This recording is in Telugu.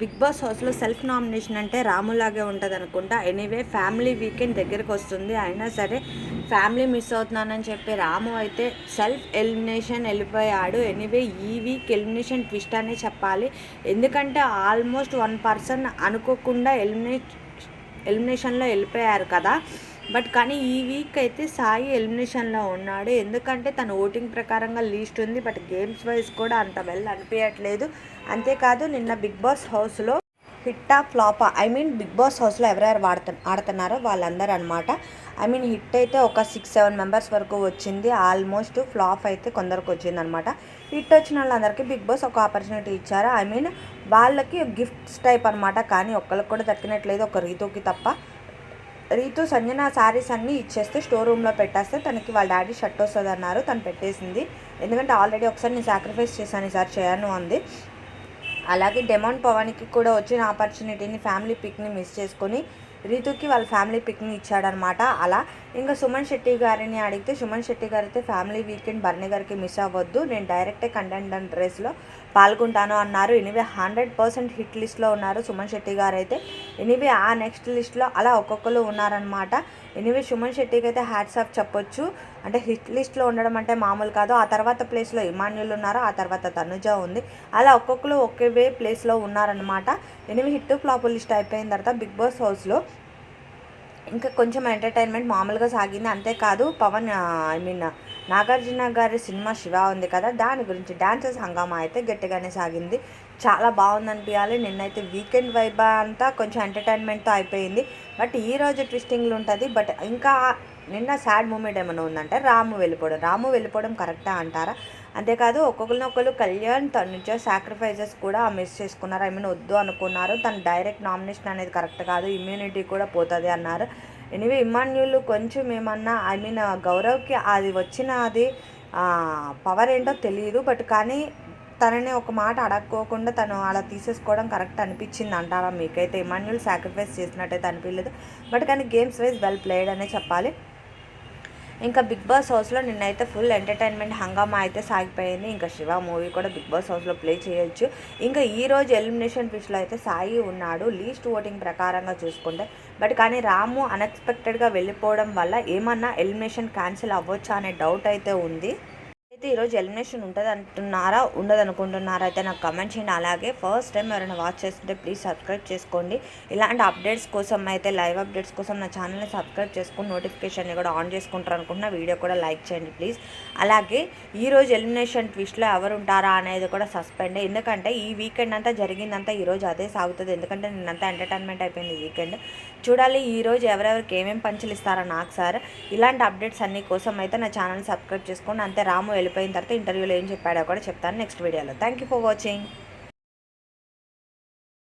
బిగ్ బాస్ హౌస్లో సెల్ఫ్ నామినేషన్ అంటే రాములాగే ఉంటుంది అనుకుంటా. ఎనీవే ఫ్యామిలీ వీకెండ్ దగ్గరికి వస్తుంది, అయినా సరే ఫ్యామిలీ మిస్ అవుతున్నానని చెప్పి రాము అయితే సెల్ఫ్ ఎలిమినేషన్ వెళ్ళిపోయాడు. ఎనీవే ఈ వీక్ ఎలిమినేషన్ ట్విస్ట్ అనే చెప్పాలి. ఎందుకంటే ఆల్మోస్ట్ 1 పర్సన్ అనుకోకుండా ఎలిమినేషన్లో వెళ్ళిపోయారు కదా. బట్ కానీ ఈ వీక్ అయితే సాయి ఎలిమినేషన్లో ఉన్నాడు. ఎందుకంటే తన ఓటింగ్ ప్రకారంగా లీస్ట్ ఉంది, బట్ గేమ్స్ వైజ్ కూడా అంత వెల్ అనిపించట్లేదు. అంతేకాదు నిన్న బిగ్ బాస్ హౌస్లో హిట్టా ఫ్లాపా బిగ్ బాస్ హౌస్లో ఎవరెవరు ఆడుతున్నారో వాళ్ళందరూ అనమాట. హిట్ అయితే ఒక 6-7 మెంబర్స్ వరకు వచ్చింది. ఆల్మోస్ట్ ఫ్లాప్ అయితే కొందరికి వచ్చింది అనమాట. హిట్ వచ్చిన వాళ్ళందరికీ బిగ్ బాస్ ఒక ఆపర్చునిటీ ఇచ్చారు. వాళ్ళకి గిఫ్ట్స్ టైప్ అనమాట. కానీ ఒక్కరికి కూడా దక్కినట్లేదు, ఒక రీతుకి తప్ప. రీతు సంజన శారీస్ అన్నీ ఇచ్చేస్తే స్టోర్ రూమ్లో పెట్టేస్తే తనకి వాళ్ళ డాడీ షర్ట్ వస్తుంది అన్నారు, తను పెట్టేసింది. ఎందుకంటే ఆల్రెడీ ఒకసారి నేను సాక్రిఫైస్ చేశాను, ఈసారి చేయను అంది. అలాగే డెమాన్ పవన్కి కూడా వచ్చిన ఆపర్చునిటీని ఫ్యామిలీ పిక్ని మిస్ చేసుకొని రీతుకి వాళ్ళ ఫ్యామిలీ పిక్ని ఇచ్చాడనమాట. అలా ఇంకా సుమన్ శెట్టి గారిని అడిగితే సుమన్ శెట్టి గారు అయితే ఫ్యామిలీ వీకెండ్ బర్నీ గారికి మిస్ అవ్వద్దు, నేను డైరెక్టే కంటెండర్ రేస్లో పాల్గొంటాను అన్నారు. 100% హిట్ లిస్ట్లో ఉన్నారు సుమన్ శెట్టి గారు అయితే. ఆ నెక్స్ట్ లిస్ట్లో అలా ఒక్కొక్కరు ఉన్నారనమాట. సుమన్ శెట్టికి అయితే హ్యాట్స్ ఆఫ్ చెప్పొచ్చు. అంటే హిట్ లిస్ట్లో ఉండడం అంటే మామూలు కాదు. ఆ తర్వాత ప్లేస్లో ఇమాన్యుల్ ఉన్నారు, ఆ తర్వాత తనుజ ఉంది. అలా ఒక్కొక్కరు ఒకే ప్లేస్లో ఉన్నారనమాట. హిట్ ఫ్లాప్ లిస్ట్ అయిపోయిన తర్వాత బిగ్ బాస్ హౌస్లో ఇంకా కొంచెం ఎంటర్టైన్మెంట్ మామూలుగా సాగింది. అంతేకాదు పవన్ నాగార్జున గారి సినిమా శివ ఉంది కదా, దాని గురించి డాన్సెస్ హంగామా అయితే గట్టిగానే సాగింది. చాలా బాగుంది అనిపించాలి. నిన్నైతే వీకెండ్ వైబ్ అంతా కొంచెం ఎంటర్టైన్మెంట్తో అయిపోయింది. బట్ ఈరోజు ట్విస్టింగ్లు ఉంటుంది. బట్ ఇంకా నిన్న సాడ్ మూమెంట్ ఏమైనా ఉందంటే రాము వెళ్ళిపోవడం కరెక్టా అంటారా? అంతేకాదు ఒక్కొక్కరు కళ్యాణ్ తన నుంచి సాక్రిఫైజెస్ కూడా మిస్ చేసుకున్నారు. వద్దు అనుకున్నారు. తను డైరెక్ట్ నామినేషన్ అనేది కరెక్ట్ కాదు, ఇమ్యూనిటీ కూడా పోతుంది అన్నారు. ఇమాన్యుల్ కొంచెం ఏమన్నా గౌరవ్కి అది వచ్చినది పవర్ ఏంటో తెలియదు. బట్ కానీ తనని ఒక మాట అడగకోకుండా తను అలా తీసేసుకోవడం కరెక్ట్ అనిపించింది అంటారా మీకైతే? ఇమాన్యుల్ సాక్రిఫైస్ చేసినట్టయితే అనిపించలేదు. బట్ కానీ గేమ్స్ వైజ్ వెల్ ప్లేడ్ అనే చెప్పాలి. ఇంకా బిగ్ బాస్ హౌస్లో నిన్నైతే ఫుల్ ఎంటర్టైన్మెంట్ హంగామా అయితే సాగిపోయింది. ఇంకా శివ మూవీ కూడా బిగ్ బాస్ హౌస్లో ప్లే చేయొచ్చు. ఇంకా ఈరోజు ఎలిమినేషన్ ట్విస్ట్లో అయితే సాయి ఉన్నాడు లీస్ట్ ఓటింగ్ ప్రకారంగా చూసుకుంటే. బట్ కానీ రాము అన్ఎక్స్పెక్టెడ్గా వెళ్ళిపోవడం వల్ల ఏమన్నా ఎలిమినేషన్ క్యాన్సిల్ అవ్వచ్చా అనే డౌట్ అయితే ఉంది. అయితే ఈరోజు ఎలిమినేషన్ ఉంటుంది అంటున్నారా, ఉండదు అనుకుంటున్నారా అయితే నాకు కమెంట్ చేయండి. అలాగే ఫస్ట్ టైం ఎవరైనా వాచ్ చేస్తుంటే ప్లీజ్ సబ్స్క్రైబ్ చేసుకోండి. ఇలాంటి అప్డేట్స్ కోసం అయితే లైవ్ అప్డేట్స్ కోసం నా ఛానల్ని సబ్స్క్రైబ్ చేసుకుని నోటిఫికేషన్ని కూడా ఆన్ చేసుకుంటారు అనుకుంటున్నా. వీడియో కూడా లైక్ చేయండి ప్లీజ్. అలాగే ఈరోజు ఎలిమినేషన్ ట్విస్ట్లో ఎవరు ఉంటారా అనేది కూడా సస్పెండ్. ఎందుకంటే ఈ వీకెండ్ అంతా జరిగిందంతా ఈరోజు అదే సాగుతుంది. ఎందుకంటే నిన్నంతా ఎంటర్టైన్మెంట్ అయిపోయింది వీకెండ్. చూడాలి ఈరోజు ఎవరెవరికి ఏమేమి పంచులు ఇస్తారా నాకు సార్. ఇలాంటి అప్డేట్స్ అన్ని కోసం అయితే నా ఛానల్ని సబ్స్క్రైబ్ చేసుకోండి. అంతే రాము వెళ్ళిపోయిన తర్వాత ఇంటర్వ్యూలో ఏం చెప్పాడో కూడా చెప్తాను నెక్స్ట్ వీడియోలో. Thank you for watching.